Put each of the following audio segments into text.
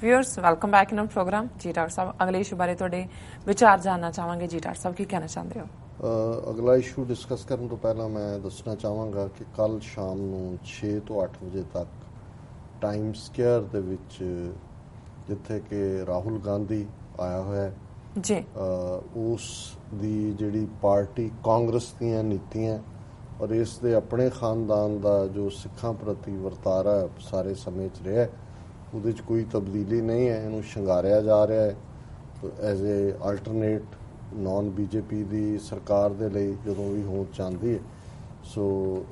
Viewers welcome back in program. जी doctor साहब, अगले इशू बारे थोड़े विचार जानना चाहांगे। जी डॉक्टर साहब, की कहना चाहते हो? अगला इशू डिस्कस करने तो पहला मैं दसना चाहांगा कि कल शाम ਨੂੰ 6 ਤੋਂ 8 ਵਜੇ ਤੱਕ ਟਾਈਮ ਸਕੁਅਰ ਦੇ ਵਿੱਚ ਜਿੱਥੇ ਕਿ ਰਾਹੁਲ ਗਾਂਧੀ ਆਇਆ ਹੋਇਆ ਹੈ ਜੀ, ਉਸ ਦੀ ਜਿਹੜੀ ਪਾਰਟੀ ਕਾਂਗਰਸ ਦੀਆਂ ਨੀਤੀਆਂ ਔਰ ਇਸ ਦੇ ਆਪਣੇ ਖਾਨਦਾਨ ਦਾ ਜੋ ਸਿੱਖਾਂ ਪ੍ਰਤੀ ਵਰਤਾਰਾ ਸਾਰੇ ਸਮੇਂ 'ਚ ਰਿਹਾ ਉਹਦੇ 'ਚ ਕੋਈ ਤਬਦੀਲੀ ਨਹੀਂ ਹੈ। ਇਹਨੂੰ ਸ਼ਿੰਗਾਰਿਆ ਜਾ ਰਿਹਾ ਹੈ as a alternate non BJP ਦੀ ਸਰਕਾਰ ਦੇ ਲਈ ਜਦੋਂ ਵੀ ਹੋਂਦ ਚਾਹੁੰਦੀ ਹੈ। ਸੋ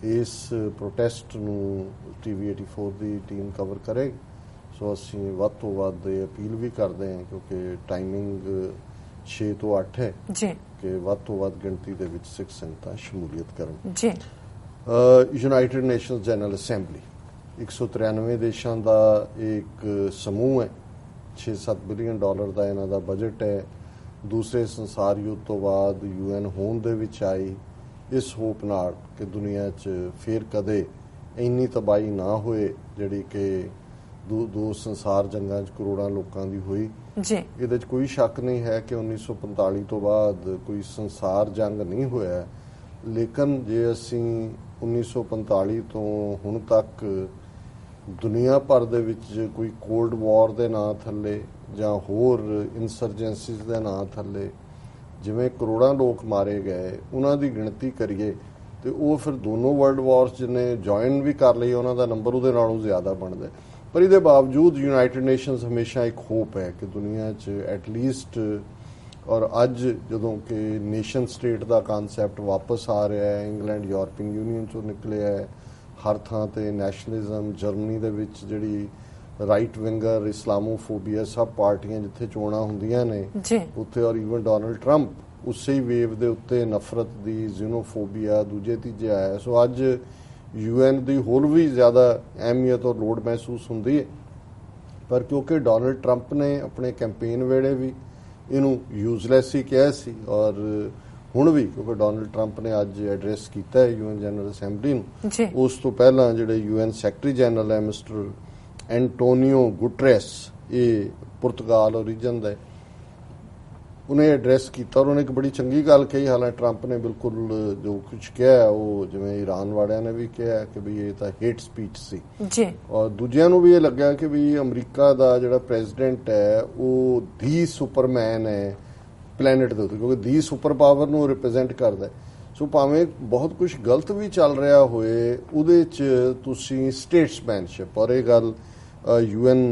ਇਸ ਪ੍ਰੋਟੈਸਟ ਨੂੰ TV 84 ਦੀ ਟੀਮ ਕਵਰ ਕਰੇਗੀ। ਸੋ ਅਸੀਂ ਵੱਧ ਤੋਂ ਵੱਧ ਇਹ ਅਪੀਲ ਵੀ ਕਰਦੇ ਹਾਂ ਕਿਉਂਕਿ ਟਾਈਮਿੰਗ 6 ਤੋਂ 8 ਹੈ ਜੀ ਕਿ ਵੱਧ ਤੋਂ ਵੱਧ ਗਿਣਤੀ ਦੇ ਵਿੱਚ ਸਿੱਖ ਸੰਗਤਾਂ ਸ਼ਮੂਲੀਅਤ ਕਰਨ। ਜੀ ਯੂਨਾਈਟਿਡ ਨੇਸ਼ਨਸ ਜਨਰਲ ਅਸੈਂਬਲੀ 193 ਦੇਸ਼ਾਂ ਦਾ ਇੱਕ ਸਮੂਹ ਹੈ। 6-7 ਬਿਲੀਅਨ ਡਾਲਰ ਦਾ ਇਹਨਾਂ ਦਾ ਬਜਟ ਹੈ। ਦੂਸਰੇ ਸੰਸਾਰ ਯੁੱਧ ਤੋਂ ਬਾਅਦ UN ਹੋਂਦ ਦੇ ਵਿੱਚ ਆਈ ਇਸ ਹੋਪ ਨਾਲ ਕਿ ਦੁਨੀਆ 'ਚ ਫਿਰ ਕਦੇ ਇੰਨੀ ਤਬਾਹੀ ਨਾ ਹੋਏ ਜਿਹੜੀ ਕਿ ਦੋ ਸੰਸਾਰ ਜੰਗਾਂ 'ਚ ਕਰੋੜਾਂ ਲੋਕਾਂ ਦੀ ਹੋਈ। ਜੀ ਇਹਦੇ 'ਚ ਕੋਈ ਸ਼ੱਕ ਨਹੀਂ ਹੈ ਕਿ 1945 ਤੋਂ ਬਾਅਦ ਕੋਈ ਸੰਸਾਰ ਜੰਗ ਨਹੀਂ ਹੋਇਆ। ਲੇਕਿਨ ਜੇ ਅਸੀਂ 1945 ਤੋਂ ਹੁਣ ਤੱਕ ਦੁਨੀਆ ਭਰ ਦੇ ਵਿੱਚ ਕੋਈ ਕੋਲਡ ਵਾਰ ਦੇ ਨਾਂ ਥੱਲੇ ਜਾਂ ਹੋਰ ਇਨਸਰਜੈਂਸੀਜ਼ ਦੇ ਨਾਂ ਥੱਲੇ ਜਿਵੇਂ ਕਰੋੜਾਂ ਲੋਕ ਮਾਰੇ ਗਏ ਉਹਨਾਂ ਦੀ ਗਿਣਤੀ ਕਰੀਏ ਤੇ ਉਹ ਫਿਰ ਦੋਨੋਂ ਵਰਲਡ ਵਾਰਸ ਜਿਹਨੇ ਜੁਆਇਨ ਵੀ ਕਰ ਲਈ ਉਹਨਾਂ ਦਾ ਨੰਬਰ ਉਹਦੇ ਨਾਲੋਂ ਜ਼ਿਆਦਾ ਬਣਦਾ। ਪਰ ਇਹਦੇ ਬਾਵਜੂਦ ਯੂਨਾਈਟਿਡ ਨੇਸ਼ਨਸ ਹਮੇਸ਼ਾ ਇੱਕ ਹੋਪ ਹੈ ਕਿ ਦੁਨੀਆ 'ਚ ਐਟਲੀਸਟ ਔਰ ਅੱਜ ਜਦੋਂ ਕਿ ਨੇਸ਼ਨ ਸਟੇਟ ਦਾ ਕਨਸੈਪਟ ਵਾਪਸ ਆ ਰਿਹਾ ਹੈ, ਇੰਗਲੈਂਡ ਯੂਰਪੀਅਨ ਯੂਨੀਅਨ 'ਚੋਂ ਨਿਕਲਿਆ ਹੈ, ਹਰ ਥਾਂ ਤੇ ਨੈਸ਼ਨਲਿਜ਼ਮ, ਜਰਮਨੀ ਦੇ ਵਿੱਚ ਜਿਹੜੀ ਰਾਈਟ ਵਿੰਗਰ ਇਸਲਾਮੋਫੋਬੀਆ ਸਭ ਪਾਰਟੀਆਂ ਜਿੱਥੇ ਚੋਣਾਂ ਹੁੰਦੀਆਂ ਨੇ ਉੱਥੇ ਔਰ ਈਵਨ ਡੋਨਲਡ ਟਰੰਪ ਉਸੇ ਹੀ ਵੇਵ ਦੇ ਉੱਤੇ ਨਫ਼ਰਤ ਦੀ ਜ਼ੀਨੋਫੋਬੀਆ ਦੂਜੇ ਤੀਜੇ ਆਇਆ। ਸੋ ਅੱਜ UN ਦੀ ਹੋਰ ਵੀ ਜ਼ਿਆਦਾ ਅਹਿਮੀਅਤ ਔਰ ਲੋੜ ਮਹਿਸੂਸ ਹੁੰਦੀ ਹੈ। ਪਰ ਕਿਉਂਕਿ ਡੋਨਲਡ ਟਰੰਪ ਨੇ ਆਪਣੇ ਕੈਂਪੇਨ ਵੇਲੇ ਵੀ ਇਹਨੂੰ ਯੂਜ਼ਲੈਸ ਹੀ ਕਿਹਾ ਸੀ ਔਰ ਹੁਣ ਵੀ ਕਿਉਂਕਿ ਡੋਨਲਡ ਟਰੰਪ ਨੇ ਅੱਜ ਐਡਰੈਸ ਕੀਤਾ ਹੈ UN ਜਨਰਲ ਅਸੈਂਬਲੀ ਨੂੰ। ਉਸ ਤੋਂ ਪਹਿਲਾਂ ਜਿਹੜੇ UN ਸੈਕਟਰੀ ਜਨਰਲ ਹੈ ਮਿਸਟਰ ਐਂਟੋਨੀਓ ਗੁਟਰੈਸ, ਇਹ ਪੁਰਤਗਾਲ ਓਰੀਜਨ ਦਾ, ਉਹਨੇ ਐਡਰੈਸ ਕੀਤਾ ਔਰ ਉਹਨੇ ਇੱਕ ਬੜੀ ਚੰਗੀ ਗੱਲ ਕਹੀ। ਹਾਲਾਂਕਿ ਟਰੰਪ ਨੇ ਬਿਲਕੁਲ ਜੋ ਕੁਝ ਕਿਹਾ ਉਹ ਜਿਵੇਂ ਈਰਾਨ ਵਾਲਿਆਂ ਨੇ ਵੀ ਕਿਹਾ ਕਿ ਵੀ ਇਹ ਤਾਂ ਹੇਟ ਸਪੀਚ ਸੀ ਜੀ ਔਰ ਦੂਜਿਆਂ ਨੂੰ ਵੀ ਇਹ ਲੱਗਾ ਕਿ ਵੀ ਅਮਰੀਕਾ ਦਾ ਜਿਹੜਾ ਪ੍ਰੈਜ਼ੀਡੈਂਟ ਹੈ ਉਹ ਦੀ ਸੁਪਰਮੈਨ ਹੈ ਪਲੈਨਟ ਦੇ ਉੱਤੇ ਕਿਉਂਕਿ ਦੀ ਸੁਪਰ ਪਾਵਰ ਨੂੰ ਰਿਪਰੈਜ਼ੈਂਟ ਕਰਦਾ। ਸੋ ਭਾਵੇਂ ਬਹੁਤ ਕੁਝ ਗਲਤ ਵੀ ਚੱਲ ਰਿਹਾ ਹੋਏ ਉਹਦੇ 'ਚ ਤੁਸੀਂ ਸਟੇਟਸਮੈਨਸ਼ਿਪ ਔਰ ਇਹ ਗੱਲ UN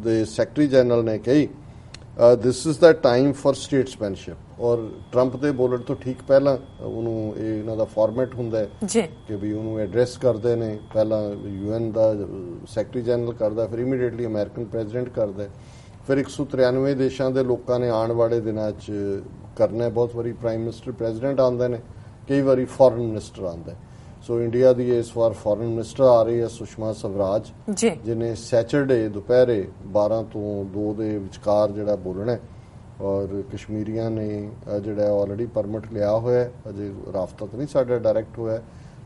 ਦੇ ਸੈਕਟਰੀ ਜਨਰਲ ਨੇ ਕਹੀ this is the time for statesmanship ਔਰ ਟਰੰਪ ਦੇ ਬੋਲਣ ਤੋਂ ਠੀਕ ਪਹਿਲਾਂ ਉਹਨੂੰ ਇਹ ਇਹਨਾਂ ਦਾ ਫਾਰਮੈਟ ਹੁੰਦਾ ਹੈ ਕਿ ਵੀ ਉਹਨੂੰ ਐਡਰੈਸ ਕਰਦੇ ਨੇ। ਪਹਿਲਾਂ UN ਦਾ ਸੈਕਟਰੀ ਜਨਰਲ ਕਰਦਾ, ਫਿਰ ਇਮੀਡੀਏਟਲੀ ਅਮਰੀਕਨ ਪ੍ਰੈਜ਼ੀਡੈਂਟ ਕਰਦਾ, ਫਿਰ 193 ਦੇਸ਼ਾਂ ਦੇ ਲੋਕਾਂ ਨੇ ਆਉਣ ਵਾਲੇ ਦਿਨਾਂ 'ਚ ਕਰਨਾ। ਬਹੁਤ ਵਾਰੀ ਪ੍ਰਾਈਮ ਮਿਨਿਸਟਰ ਪ੍ਰੈਜ਼ੀਡੈਂਟ ਆਉਂਦੇ ਨੇ, ਕਈ ਵਾਰੀ ਫੋਰਨ ਮਿਨਿਸਟਰ ਆਉਂਦਾ। ਸੋ ਇੰਡੀਆ ਦੀ ਇਸ ਵਾਰ ਫੋਰਨ ਮਿਨਿਸਟਰ ਆ ਰਹੀ ਹੈ ਸੁਸ਼ਮਾ ਸਵਰਾਜ ਜਿਹਨੇ ਸੈਚਰਡੇ ਦੁਪਹਿਰੇ 12 ਤੋਂ 2 ਦੇ ਵਿਚਕਾਰ ਜਿਹੜਾ ਬੋਲਣਾ ਔਰ ਕਸ਼ਮੀਰੀਆਂ ਨੇ ਜਿਹੜਾ ਆਲਰੇਡੀ ਪਰਮਿਟ ਲਿਆ ਹੋਇਆ, ਅਜੇ ਰਾਬਤਾ ਤਾਂ ਨਹੀਂ ਸਾਡਾ ਡਾਇਰੈਕਟ ਹੋਇਆ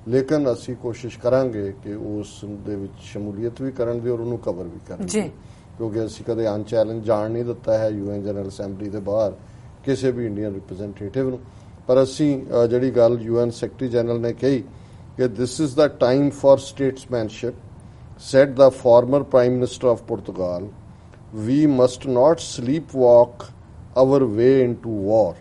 ਲੇਕਿਨ ਅਸੀਂ ਕੋਸ਼ਿਸ਼ ਕਰਾਂਗੇ ਕਿ ਉਸ ਦੇ ਵਿੱਚ ਸ਼ਮੂਲੀਅਤ ਵੀ ਕਰਨ ਦੀ ਔਰ ਉਹਨੂੰ ਕਵਰ ਵੀ ਕਰਨ ਦੀ ਕਿਉਂਕਿ ਅਸੀਂ ਕਦੇ ਅਨਚੈਲੰਜ ਜਾਣ ਨਹੀਂ ਦਿੱਤਾ ਹੈ UN ਜਨਰਲ ਅਸੈਂਬਲੀ ਦੇ ਬਾਹਰ ਕਿਸੇ ਵੀ ਇੰਡੀਅਨ ਰਿਪਰੈਜ਼ੈਂਟੇਟਿਵ ਨੂੰ। ਪਰ ਅਸੀਂ ਜਿਹੜੀ ਗੱਲ UN ਸੈਕਟਰੀ ਜਨਰਲ ਨੇ ਕਹੀ ਕਿ this is the time for statesmanship said the former prime minister of Portugal, we must not sleepwalk our way into war.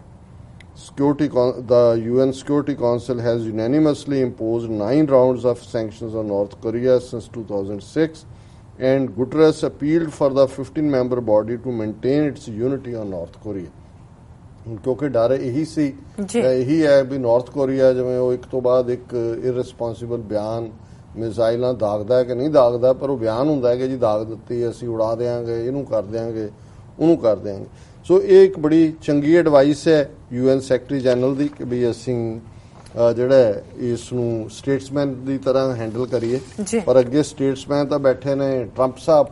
The UN Security Council has unanimously imposed 9 rounds of sanctions on North Korea since 2006 and Guterres appealed for the 15-member body to maintain its unity on North Korea. ਕਿਉਂਕਿ ਡਰ ਇਹੀ ਸੀ ਇਹੀ ਹੈ ਵੀ north Korea ਜਿਵੇਂ ਉਹ ਇੱਕ ਤੋਂ ਬਾਅਦ ਇੱਕ ਇਰਰਿਸਪੌਂਸਿਬਲ ਬਿਆਨ ਮਿਜ਼ਾਈਲਾਂ ਦਾਗਦਾ ਕਿ ਨਹੀਂ ਦਾਗਦਾ ਪਰ ਉਹ ਬਿਆਨ ਹੁੰਦਾ ਹੈ ਕਿ ਜੀ ਦਾਗ ਦਿੱਤੀ, ਅਸੀਂ ਉਡਾ ਦਿਆਂਗੇ, ਇਹਨੂੰ ਕਰ ਦਿਆਂਗੇ, ਉਹਨੂੰ ਕਰ ਦਿਆਂਗੇ। ਸੋ ਇਹ ਇੱਕ ਬੜੀ ਚੰਗੀ ਐਡਵਾਈਸ ਹੈ UN ਸੈਕਟਰੀ ਜਨਰਲ ਦੀ ਕਿ ਵੀ ਅਸੀਂ ਜਿਹੜਾ ਇਸ ਨੂੰ ਸਟੇਟਸਮੈਨ ਦੀ ਤਰ੍ਹਾਂ ਹੈਂਡਲ ਕਰੀਏ। ਪਰ ਅੱਗੇ ਸਟੇਟਸਮੈਨ ਤਾਂ ਬੈਠੇ ਨੇ ਟਰੰਪ ਸਾਹਿਬ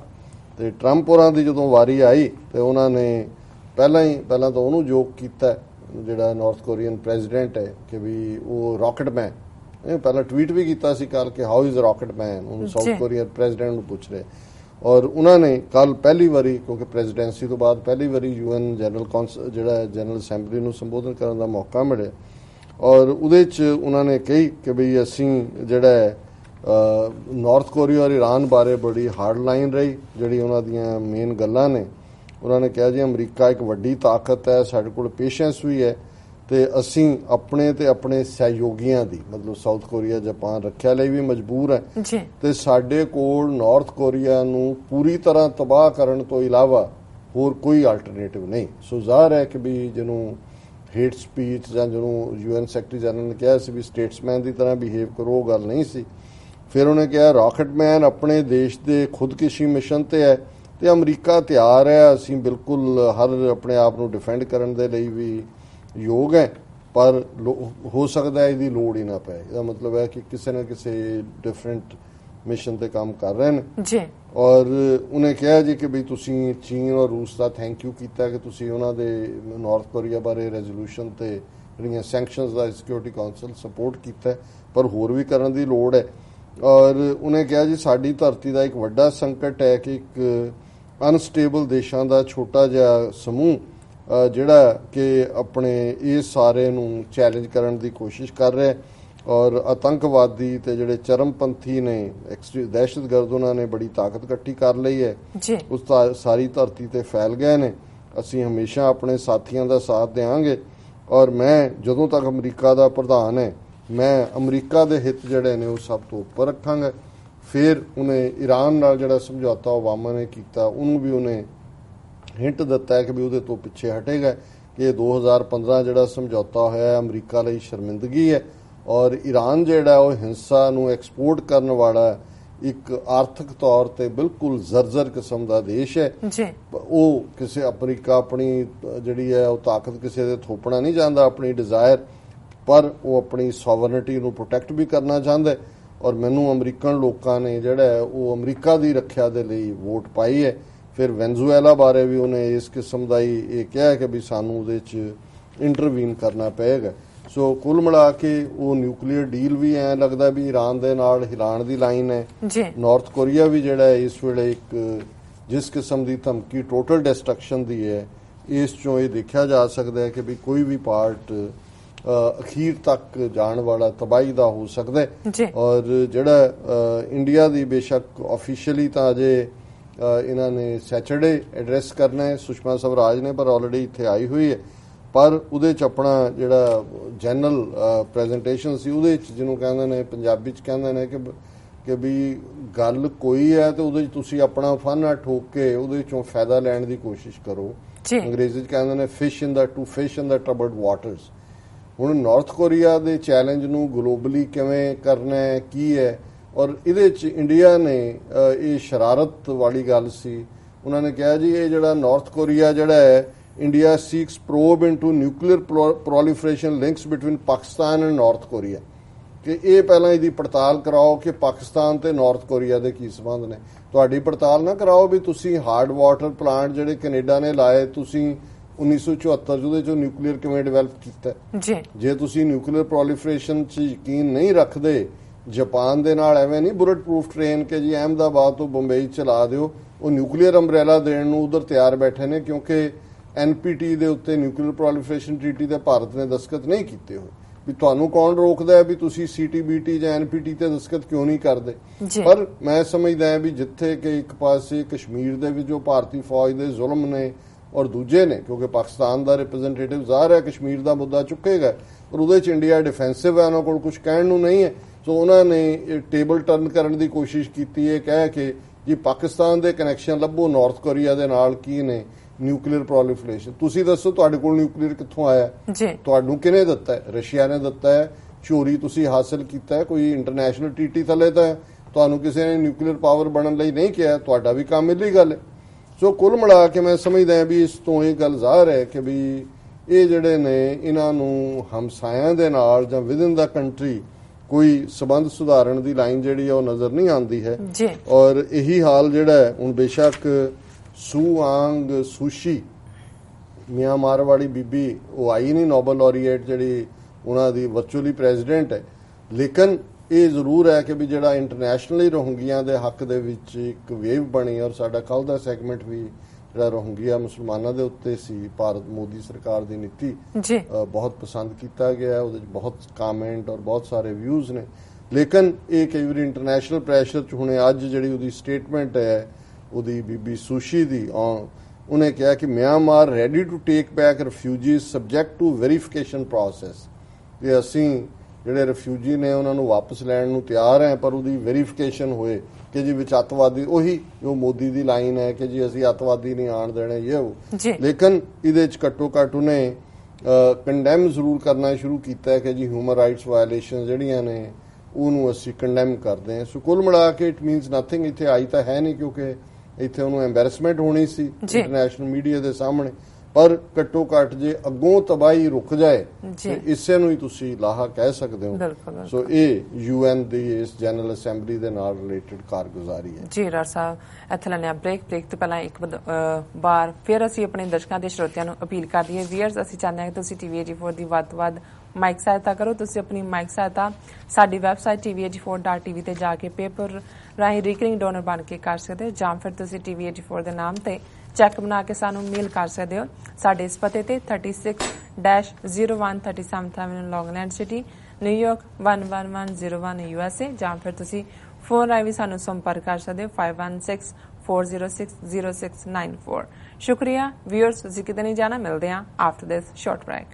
ਤੇ ਟਰੰਪ ਹੋਰਾਂ ਦੀ ਜਦੋਂ ਵਾਰੀ ਆਈ ਤੇ ਉਹਨਾਂ ਨੇ ਪਹਿਲਾਂ ਤਾਂ ਉਹਨੂੰ ਜੋਕ ਕੀਤਾ ਜਿਹੜਾ ਨਾਰਥ ਕੋਰੀਅਨ ਪ੍ਰੈਜ਼ੀਡੈਂਟ ਹੈ ਕਿ ਵੀ ਉਹ ਰਾਕਟ ਮੈਨ, ਪਹਿਲਾਂ ਟਵੀਟ ਵੀ ਕੀਤਾ ਸੀ ਕੱਲ ਕਿ ਹਾਊ ਇਜ਼ ਰਾਕਟ ਮੈਨ, ਉਹਨੂੰ ਸਾਊਥ ਕੋਰੀਅਨ ਪ੍ਰੈਜ਼ੀਡੈਂਟ ਨੂੰ ਪੁੱਛ ਰਹੇ ਔਰ ਉਹਨਾਂ ਨੇ ਕੱਲ ਪਹਿਲੀ ਵਾਰੀ, ਕਿਉਂਕਿ ਪ੍ਰੈਜ਼ੀਡੈਂਸੀ ਤੋਂ ਬਾਅਦ ਪਹਿਲੀ ਵਾਰੀ UN ਜਨਰਲ ਕੌਂਸਲ ਜਿਹੜਾ ਜਨਰਲ ਅਸੈਂਬਲੀ ਨੂੰ ਸੰਬੋਧਨ ਕਰਨ ਦਾ ਮੌਕਾ ਮਿਲਿਆ, ਔਰ ਉਹਦੇ 'ਚ ਉਹਨਾਂ ਨੇ ਕਹੀ ਕਿ ਬਈ ਅਸੀਂ ਜਿਹੜਾ ਨਾਰਥ ਕੋਰੀਆ ਔਰ ਈਰਾਨ ਬਾਰੇ ਬੜੀ ਹਾਰਡ ਲਾਈਨ ਰਹੀ, ਜਿਹੜੀ ਉਹਨਾਂ ਦੀਆਂ ਮੇਨ ਗੱਲਾਂ ਨੇ। ਉਹਨਾਂ ਨੇ ਕਿਹਾ ਜੀ ਅਮਰੀਕਾ ਇੱਕ ਵੱਡੀ ਤਾਕਤ ਹੈ, ਸਾਡੇ ਕੋਲ ਪੇਸ਼ੈਂਸ ਵੀ ਹੈ, ਤੇ ਅਸੀਂ ਆਪਣੇ ਤੇ ਆਪਣੇ ਸਹਿਯੋਗੀਆਂ ਦੀ, ਮਤਲਬ ਸਾਊਥ ਕੋਰੀਆ, ਜਾਪਾਨ, ਰੱਖਿਆ ਲਈ ਵੀ ਮਜਬੂਰ ਹੈ, ਤੇ ਸਾਡੇ ਕੋਲ ਨਾਰਥ ਕੋਰੀਆ ਨੂੰ ਪੂਰੀ ਤਰ੍ਹਾਂ ਤਬਾਹ ਕਰਨ ਤੋਂ ਇਲਾਵਾ ਹੋਰ ਕੋਈ ਆਲਟਰਨੇਟਿਵ ਨਹੀਂ। ਸੋ ਜ਼ਾਹਰ ਹੈ ਕਿ ਵੀ ਜਿਹਨੂੰ ਹੇਟ ਸਪੀਚ ਜਾਂ ਜਿਹਨੂੰ UN ਸੈਕਟਰੀ ਜਨਰਲ ਨੇ ਕਿਹਾ ਸੀ ਵੀ ਸਟੇਟਸਮੈਨ ਦੀ ਤਰ੍ਹਾਂ ਬਿਹੇਵ ਕਰੋ, ਉਹ ਗੱਲ ਨਹੀਂ ਸੀ। ਫਿਰ ਉਹਨੇ ਕਿਹਾ ਰਾਕਟਮੈਨ ਆਪਣੇ ਦੇਸ਼ ਦੇ ਖੁਦਕੁਸ਼ੀ ਮਿਸ਼ਨ ਤੇ ਹੈ ਤੇ ਅਮਰੀਕਾ ਤਿਆਰ ਹੈ, ਅਸੀਂ ਬਿਲਕੁਲ ਹਰ ਆਪਣੇ ਆਪ ਨੂੰ ਡਿਫੈਂਡ ਕਰਨ ਦੇ ਲਈ ਵੀ ਯੋਗ ਹੈ, ਪਰ ਹੋ ਸਕਦਾ ਹੈ ਇਹਦੀ ਲੋੜ ਹੀ ਨਾ ਪਏ। ਇਹਦਾ ਮਤਲਬ ਹੈ ਕਿ ਕਿਸੇ ਨਾ ਕਿਸੇ ਡਿਫਰੈਂਟ ਮਿਸ਼ਨ ਤੇ ਕੰਮ ਕਰ ਰਹੇ ਨੇ ਜੀ। ਔਰ ਉਹਨੇ ਕਿਹਾ ਜੀ ਕਿ ਵੀ ਤੁਸੀਂ ਚੀਨ ਔਰ ਰੂਸ ਦਾ ਥੈਂਕ ਯੂ ਕੀਤਾ ਕਿ ਤੁਸੀਂ ਉਹਨਾਂ ਦੇ ਨਾਰਥ ਕੋਰੀਆ ਬਾਰੇ ਰੈਜ਼ੋਲੂਸ਼ਨ ਤੇ ਜਿਹੜੀਆਂ ਸੈਂਕਸ਼ਨਸ ਦਾ ਸਿਕਿਉਰਿਟੀ ਕਾਉਂਸਲ ਸਪੋਰਟ ਕੀਤਾ, ਪਰ ਹੋਰ ਵੀ ਕਰਨ ਦੀ ਲੋੜ ਹੈ। ਔਰ ਉਹਨੇ ਕਿਹਾ ਜੀ ਸਾਡੀ ਧਰਤੀ ਦਾ ਇੱਕ ਵੱਡਾ ਸੰਕਟ ਹੈ ਕਿ ਇੱਕ ਅਨਸਟੇਬਲ ਦੇਸ਼ਾਂ ਦਾ ਛੋਟਾ ਜਿਹਾ ਸਮੂਹ ਜਿਹੜਾ ਕਿ ਆਪਣੇ ਇਸ ਸਾਰੇ ਨੂੰ ਚੈਲੰਜ ਕਰਨ ਦੀ ਕੋਸ਼ਿਸ਼ ਕਰ ਰਿਹਾ, ਔਰ ਆਤੰਕਵਾਦੀ ਤੇ ਜਿਹੜੇ ਚਰਮਪੰਥੀ ਨੇ, ਦਹਿਸ਼ਤਗਰਦ, ਉਹਨਾਂ ਨੇ ਬੜੀ ਤਾਕਤ ਇਕੱਠੀ ਕਰ ਲਈ ਹੈ, ਉਸ ਸਾਰੀ ਧਰਤੀ ਤੇ ਫੈਲ ਗਏ ਨੇ। ਅਸੀਂ ਹਮੇਸ਼ਾ ਆਪਣੇ ਸਾਥੀਆਂ ਦਾ ਸਾਥ ਦੇਵਾਂਗੇ, ਔਰ ਮੈਂ ਜਦੋਂ ਤੱਕ ਅਮਰੀਕਾ ਦਾ ਪ੍ਰਧਾਨ ਹੈ, ਮੈਂ ਅਮਰੀਕਾ ਦੇ ਹਿੱਤ ਜਿਹੜੇ ਨੇ ਉਹ ਸਭ ਤੋਂ ਉੱਪਰ ਰੱਖਾਂਗਾ। ਫਿਰ ਉਹਨੇ ਈਰਾਨ ਨਾਲ ਜਿਹੜਾ ਸਮਝੌਤਾ ਓਬਾਮਾ ਨੇ ਕੀਤਾ, ਉਹਨੂੰ ਵੀ ਉਹਨੇ ਹਿੰਟ ਦਿੱਤਾ ਹੈ ਕਿ ਵੀ ਉਹਦੇ ਤੋਂ ਪਿੱਛੇ ਹਟੇਗਾ, ਕਿ 2015 ਜਿਹੜਾ ਸਮਝੌਤਾ ਹੋਇਆ ਅਮਰੀਕਾ ਲਈ ਸ਼ਰਮਿੰਦਗੀ ਹੈ, ਔਰ ਈਰਾਨ ਜਿਹੜਾ ਉਹ ਹਿੰਸਾ ਨੂੰ ਐਕਸਪੋਰਟ ਕਰਨ ਵਾਲਾ ਇੱਕ ਆਰਥਿਕ ਤੌਰ ਤੇ ਬਿਲਕੁਲ ਜ਼ਰਜ਼ਰ ਕਿਸਮ ਦਾ ਦੇਸ਼ ਹੈ। ਉਹ ਕਿਸੇ ਅਮਰੀਕਾ ਆਪਣੀ ਜਿਹੜੀ ਹੈ ਉਹ ਤਾਕਤ ਕਿਸੇ ਦੇ ਥੋਪਣਾ ਨਹੀਂ ਚਾਹੁੰਦਾ, ਆਪਣੀ ਡਿਜ਼ਾਇਰ, ਪਰ ਉਹ ਆਪਣੀ ਸੋਵਰਨਿਟੀ ਨੂੰ ਪ੍ਰੋਟੈਕਟ ਵੀ ਕਰਨਾ ਚਾਹੁੰਦਾ। ਔਰ ਮੈਨੂੰ ਅਮਰੀਕਨ ਲੋਕਾਂ ਨੇ ਜਿਹੜਾ ਉਹ ਅਮਰੀਕਾ ਦੀ ਰੱਖਿਆ ਦੇ ਲਈ ਵੋਟ ਪਾਈ ਹੈ। ਫਿਰ ਵੈਨਜ਼ੂਏਲਾ ਬਾਰੇ ਵੀ ਉਹਨੇ ਇਸ ਕਿਸਮ ਦਾ ਹੀ ਇਹ ਕਿਹਾ ਕਿ ਵੀ ਸਾਨੂੰ ਉਹਦੇ 'ਚ ਇੰਟਰਵੀਨ ਕਰਨਾ ਪਏਗਾ। ਸੋ ਕੁੱਲ ਮਿਲਾ ਕੇ ਉਹ ਨਿਊਕਲੀਅਰ ਡੀਲ ਵੀ ਐਂ ਲੱਗਦਾ ਵੀ ਈਰਾਨ ਦੇ ਨਾਲ ਹਿਲਾਣ ਦੀ ਲਾਈਨ ਹੈ। ਨਾਰਥ ਕੋਰੀਆ ਵੀ ਜਿਹੜਾ ਇਸ ਵੇਲੇ ਇੱਕ ਜਿਸ ਕਿਸਮ ਦੀ ਧਮਕੀ ਟੋਟਲ ਡਿਸਟਰਕਸ਼ਨ ਦੀ ਹੈ, ਇਸ ਚੋਂ ਇਹ ਦੇਖਿਆ ਜਾ ਸਕਦਾ ਹੈ ਕਿ ਵੀ ਕੋਈ ਵੀ ਪਾਰਟ ਅਖੀਰ ਤੱਕ ਜਾਣ ਵਾਲਾ ਤਬਾਹੀ ਦਾ ਹੋ ਸਕਦਾ ਹੈ। ਔਰ ਜਿਹੜਾ ਇੰਡੀਆ ਦੀ ਬੇਸ਼ੱਕ ਆਫੀਸ਼ੀਅਲੀ ਤਾਂ ਅਜੇ ਇਹਨਾਂ ਨੇ ਸੈਚਰਡੇ ਐਡਰੈਸ ਕਰਨਾ ਹੈ ਸੁਸ਼ਮਾ ਸਵਰਾਜ ਨੇ, ਪਰ ਆਲਰੇਡੀ ਇੱਥੇ ਆਈ ਹੋਈ ਹੈ, ਪਰ ਉਹਦੇ 'ਚ ਆਪਣਾ ਜਿਹੜਾ ਜਨਰਲ ਪ੍ਰੈਜੈਂਟੇਸ਼ਨ ਸੀ ਉਹਦੇ 'ਚ ਜਿਹਨੂੰ ਕਹਿੰਦੇ ਨੇ ਪੰਜਾਬੀ 'ਚ ਕਹਿੰਦੇ ਨੇ ਕਿ ਵੀ ਗੱਲ ਕੋਈ ਹੈ ਤੇ ਉਹਦੇ 'ਚ ਤੁਸੀਂ ਆਪਣਾ ਫਨ ਨਾ ਠੋਕ ਕੇ ਉਹਦੇ 'ਚੋਂ ਫਾਇਦਾ ਲੈਣ ਦੀ ਕੋਸ਼ਿਸ਼ ਕਰੋ। ਅੰਗਰੇਜ਼ੀ 'ਚ ਕਹਿੰਦੇ ਨੇ ਫਿਸ਼ ਇਨ ਦਾ ਟਰਬਲਡ ਵਾਟਰਸ। ਹੁਣ ਨਾਰਥ ਕੋਰੀਆ ਦੇ ਚੈਲੰਜ ਨੂੰ ਗਲੋਬਲੀ ਕਿਵੇਂ ਕਰਨਾ ਹੈ, ਕੀ ਹੈ, ਔਰ ਇਹਦੇ 'ਚ ਇੰਡੀਆ ਨੇ ਇਹ ਸ਼ਰਾਰਤ ਵਾਲੀ ਗੱਲ ਸੀ। ਉਹਨਾਂ ਨੇ ਕਿਹਾ ਜੀ ਇਹ ਜਿਹੜਾ ਨਾਰਥ ਕੋਰੀਆ ਜਿਹੜਾ ਹੈ, India seeks probe into nuclear proliferation links between Pakistan and North Korea, ਕਿ ਇਹ ਪਹਿਲਾਂ ਇਹਦੀ ਪੜਤਾਲ ਕਰਾਓ ਕਿ ਪਾਕਿਸਤਾਨ ਤੇ ਨਾਰਥ ਕੋਰੀਆ ਦੇ ਕੀ ਸੰਬੰਧ ਨੇ। ਤੁਹਾਡੀ ਪੜਤਾਲ ਨਾ ਕਰਾਓ ਵੀ ਤੁਸੀਂ ਹਾਰਡ ਵਾਟਰ ਪਲਾਂਟ ਜਿਹੜੇ ਕੈਨੇਡਾ ਨੇ ਲਾਏ, ਤੁਸੀਂ 1974 ਉਹਦੇ ਚੋਂ ਨਿਊਕਲੀਅਰ ਕਿਵੇਂ ਡਿਵੈਲਪ ਕੀਤਾ। ਜੇ ਤੁਸੀਂ ਨਿਊਕਲੀਅਰ ਪ੍ਰੋਲੀਫਰੇਸ਼ਨ 'ਚ ਯਕੀਨ ਨਹੀਂ ਰੱਖਦੇ, ਜਾਪਾਨ ਦੇ ਨਾਲ ਐਵੇਂ ਨਹੀਂ ਬੁਲਟ ਪ੍ਰੂਫ ਟ੍ਰੇਨ ਕਿ ਜੀ ਅਹਿਮਦਾਬਾਦ ਤੋਂ ਬੰਬਈ ਚਲਾ ਦਿਓ, ਉਹ ਨਿਊਕਲੀਅਰ ਅੰਬਰੇਲਾ ਦੇਣ ਨੂੰ ਉਧਰ ਤਿਆਰ ਬੈਠੇ ਨੇ, ਕਿਉਂਕਿ NPT ਦੇ ਉੱਤੇ ਨਿਊਕਲੀਅਰ ਪ੍ਰੋਲੀਫਰੇਸ਼ਨ ਟ੍ਰੀਟੀ ਤੇ ਭਾਰਤ ਨੇ ਦਸਤਖਤ ਨਹੀਂ ਕੀਤੇ ਹੋਏ। ਵੀ ਤੁਹਾਨੂੰ ਕੌਣ ਰੋਕਦਾ ਹੈ ਵੀ ਤੁਸੀਂ CTBT ਜਾਂ NPT ਤੇ ਦਸਤਖਤ ਕਿਉਂ ਨਹੀਂ ਕਰਦੇ। ਪਰ ਮੈਂ ਸਮਝਦਾ ਹਾਂ ਵੀ ਜਿੱਥੇ ਕਿ ਇੱਕ ਪਾਸੇ ਕਸ਼ਮੀਰ ਦੇ ਵਿੱਚ ਜੋ ਭਾਰਤੀ ਫੌਜ ਦੇ ਜ਼ੁਲਮ ਨੇ, ਔਰ ਦੂਜੇ ਨੇ ਕਿਉਂਕਿ ਪਾਕਿਸਤਾਨ ਦਾ ਰਿਪਰੈਜ਼ੈਂਟੇਟਿਵ ਜ਼ਾਹਰ ਹੈ ਕਸ਼ਮੀਰ ਦਾ ਮੁੱਦਾ ਚੁੱਕੇਗਾ, ਪਰ ਉਹਦੇ 'ਚ ਇੰਡੀਆ ਡਿਫੈਂਸਿਵ ਹੈ, ਉਹਨਾਂ ਕੋਲ ਕੁਝ ਕਹਿਣ ਨੂੰ ਨਹੀਂ ਹੈ। ਸੋ ਉਹਨਾਂ ਨੇ ਟੇਬਲ ਟਰਨ ਕਰਨ ਦੀ ਕੋਸ਼ਿਸ਼ ਕੀਤੀ ਹੈ, ਕਹਿ ਕੇ ਜੀ ਪਾਕਿਸਤਾਨ ਦੇ ਕਨੈਕਸ਼ਨ ਲੱਭੋ ਨਾਰਥ ਕੋਰੀਆ ਦੇ ਨਾਲ ਕੀ ਨੇ, ਨਿਊਕਲੀਅਰ ਪ੍ਰੋਲੀਫਰੇਸ਼ਨ। ਤੁਸੀਂ ਦੱਸੋ ਤੁਹਾਡੇ ਕੋਲ ਨਿਊਕਲੀਅਰ ਕਿੱਥੋਂ ਆਇਆ, ਤੁਹਾਨੂੰ ਕਿਹਨੇ ਦਿੱਤਾ ਹੈ? ਰਸ਼ੀਆ ਨੇ ਦਿੱਤਾ ਹੈ, ਚੋਰੀ ਤੁਸੀਂ ਹਾਸਲ ਕੀਤਾ ਹੈ, ਕੋਈ ਇੰਟਰਨੈਸ਼ਨਲ ਟ੍ਰੀਟੀ ਥੱਲੇ ਤਾਂ ਤੁਹਾਨੂੰ ਕਿਸੇ ਨੇ ਨਿਊਕਲੀਅਰ ਪਾਵਰ ਬਣਨ ਲਈ ਨਹੀਂ ਕਿਹਾ, ਤੁਹਾਡਾ ਵੀ ਕੰਮ ਇਲੀਗਲ ਹੈ। ਸੋ ਕੁੱਲ ਮਿਲਾ ਕੇ ਮੈਂ ਸਮਝਦਾ ਵੀ ਇਸ ਤੋਂ ਇਹ ਗੱਲ ਜ਼ਾਹਰ ਹੈ ਕਿ ਵੀ ਇਹ ਜਿਹੜੇ ਨੇ ਇਹਨਾਂ ਨੂੰ ਹਮਸਾਇਆਂ ਦੇ ਨਾਲ ਜਾਂ ਵਿਦਿਨ ਦਾ ਕੰਟਰੀ ਕੋਈ ਸਬੰਧ ਸੁਧਾਰਨ ਦੀ ਲਾਈਨ ਜਿਹੜੀ ਹੈ ਉਹ ਨਜ਼ਰ ਨਹੀਂ ਆਉਂਦੀ ਹੈ। ਔਰ ਇਹੀ ਹਾਲ ਜਿਹੜਾ ਹੁਣ ਬੇਸ਼ੱਕ ਸੂਆਂਗ ਸੂਸ਼ੀ ਮਿਆਂਮਾਰ ਵਾਲੀ ਬੀਬੀ ਉਹ ਆਈ ਨਹੀਂ ਨੋਬਲ ਲੌਰੀਏਟ ਜਿਹੜੀ ਉਹਨਾਂ ਦੀ ਵਰਚੁਅਲੀ ਪ੍ਰੈਜ਼ੀਡੈਂਟ ਹੈ, ਲੇਕਿਨ ਇਹ ਜ਼ਰੂਰ ਹੈ ਕਿ ਵੀ ਜਿਹੜਾ ਇੰਟਰਨੈਸ਼ਨਲੀ ਰੋਹਿੰਗਿਆਂ ਦੇ ਹੱਕ ਦੇ ਵਿੱਚ ਇੱਕ ਵੇਵ ਬਣੀ, ਔਰ ਸਾਡਾ ਕੱਲ ਦਾ ਸੈਗਮੈਂਟ ਵੀ ਜਿਹੜਾ ਰੋਹਿੰਗਿਆ ਮੁਸਲਮਾਨਾਂ ਦੇ ਉੱਤੇ ਸੀ, ਭਾਰਤ ਮੋਦੀ ਸਰਕਾਰ ਦੀ ਨੀਤੀ ਜੀ ਬਹੁਤ ਪਸੰਦ ਕੀਤਾ ਗਿਆ। ਉਹਦੇ ਵਿੱਚ ਬਹੁਤ ਕਮੈਂਟ ਔਰ ਬਹੁਤ ਸਾਰੇ ਵਿਊਜ਼ ਨੇ, ਲੇਕਿਨ ਇਹ ਕਈ ਵਾਰੀ ਇੰਟਰਨੈਸ਼ਨਲ ਪ੍ਰੈਸ਼ਰ 'ਚ ਹੁਣੇ ਅੱਜ ਜਿਹੜੀ ਉਹਦੀ ਸਟੇਟਮੈਂਟ ਹੈ ਉਹਦੀ ਬੀਬੀ ਸੁਸ਼ੀ ਦੀ, ਉਹਨੇ ਕਿਹਾ ਕਿ Myanmar ready to take back refugees subject to verification process, ਕਿ ਅਸੀਂ ਜਿਹੜੇ ਰਿਫਿਊਜੀ ਨੇ ਉਹਨਾਂ ਨੂੰ ਵਾਪਸ ਲੈਣ ਨੂੰ ਤਿਆਰ ਹੈ, ਪਰ ਉਹਦੀ ਵੈਰੀਫਿਕੇਸ਼ਨ ਹੋਏ ਕਿ ਜੀ ਵਿੱਚ ਅੱਤਵਾਦੀ, ਉਹੀ ਜੋ ਮੋਦੀ ਦੀ ਲਾਈਨ ਹੈ ਕਿ ਜੀ ਅਸੀਂ ਅੱਤਵਾਦੀ ਨਹੀਂ ਆਣ ਦੇਣੇ ਇਹ ਉਹ। ਲੇਕਿਨ ਇਹਦੇ 'ਚ ਘੱਟੋ ਘੱਟ ਉਹਨੇ ਕੰਡੈਮ ਜ਼ਰੂਰ ਕਰਨਾ ਸ਼ੁਰੂ ਕੀਤਾ ਹੈ ਕਿ ਜੀ ਹਿਊਮਨ ਰਾਈਟਸ ਵਾਇਲੇਸ਼ਨ ਜਿਹੜੀਆਂ ਨੇ ਉਹਨੂੰ ਅਸੀਂ ਕੰਡੈਮ ਕਰਦੇ ਹਾਂ। ਸੋ ਕੁੱਲ ਮਿਲਾ ਕੇ ਇਟ ਮੀਨਸ ਨਥਿੰਗ ਇੱਥੇ ਆਈ ਤਾਂ ਹੈ ਨਹੀਂ, ਕਿਉਂਕਿ ਇੱਥੇ ਉਹਨੂੰ ਐਂਬੈਰਸਮੈਂਟ ਹੋਣੀ ਸੀ ਇੰਟਰਨੈਸ਼ਨਲ ਮੀਡੀਆ ਦੇ ਸਾਹਮਣੇ, ਪਰ ਘੱਟੋ ਘੱਟ ਜੇ ਅੱਗੋਂ ਤਬਾਹੀ ਰੁਕ ਜਾਏ ਤੇ ਇਸੇ ਨੂੰ ਹੀ ਤੁਸੀਂ ਲਾਹਾ ਕਹਿ ਸਕਦੇ ਹੋ। ਸੋ ਇਹ ਯੂਐਨ ਦੀ ਇਸ ਜਨਰਲ ਅਸੈਂਬਲੀ ਦੇ ਨਾਲ ਰਿਲੇਟਡ ਕਾਰਗੁਜ਼ਾਰੀ ਹੈ। ਜੀ ਡਾਕਟਰ ਸਾਹਿਬ, ਇੱਥੇ ਲੈਣੇ ਆ ਬ੍ਰੇਕ ਤੋਂ ਪਹਿਲਾਂ ਇੱਕ ਵਾਰ ਫਿਰ ਅਸੀਂ ਆਪਣੇ ਦਰਸ਼ਕਾਂ ਦੇ ਸਰੋਤਿਆਂ ਨੂੰ ਅਪੀਲ ਕਰ ਦਈਏ, ਵੀਅਰਸ ਅਸੀਂ ਚਾਹੁੰਦੇ ਹਾਂ ਕਿ ਤੁਸੀਂ TV84 ਦੀ ਵੱਧ ਤੋਂ ਵੱਧ ਮਾਈਕ ਸਹਾਇਤਾ ਕਰੋ। ਤੁਸੀਂ ਆਪਣੀ ਮਾਈਕ ਸਹਾਇਤਾ ਸਾਡੀ ਵੈਬਸਾਈਟ tv84.tv ਤੇ ਜਾ ਕੇ ਪੇਪਰ ਰਾਹੀਂ ਰੀਕਰਿੰਗ ਡੋਨਰ ਬਣ ਕੇ ਕਰ ਸਕਦੇ ਹੋ, ਜਾਂ ਫਿਰ ਤੁਸੀਂ TV84 ਦੇ ਨਾਮ ਤੇ ਚੈੱਕ ਬਣਾ ਕੇ ਸਾਨੂੰ ਮੇਲ ਕਰ ਸਕਦੇ ਹੋ ਸਾਡੇ ਇਸ ਪਤੇ ਤੇ 36-0137 ਲੌਂਗਲੈਂਡ ਸਿਟੀ, ਨਿਊਯਾਰਕ 11101 USA, ਜਾਂ ਫਿਰ ਤੁਸੀਂ ਫੋਨ ਰਾਹੀਂ ਵੀ ਸਾਨੂੰ ਸੰਪਰਕ ਕਰ ਸਕਦੇ ਹੋ 5164060694। ਸ਼ੁਕਰੀਆ ਵੀਅਰਸ, ਤੁਸੀਂ ਕਿਤੇ ਨਹੀਂ ਜਾਣਾ, ਮਿਲਦੇ ਹਾਂ ਆਫਟਰ ਦਿਸ ਸ਼ਾਰਟ ਬ੍ਰੇਕ।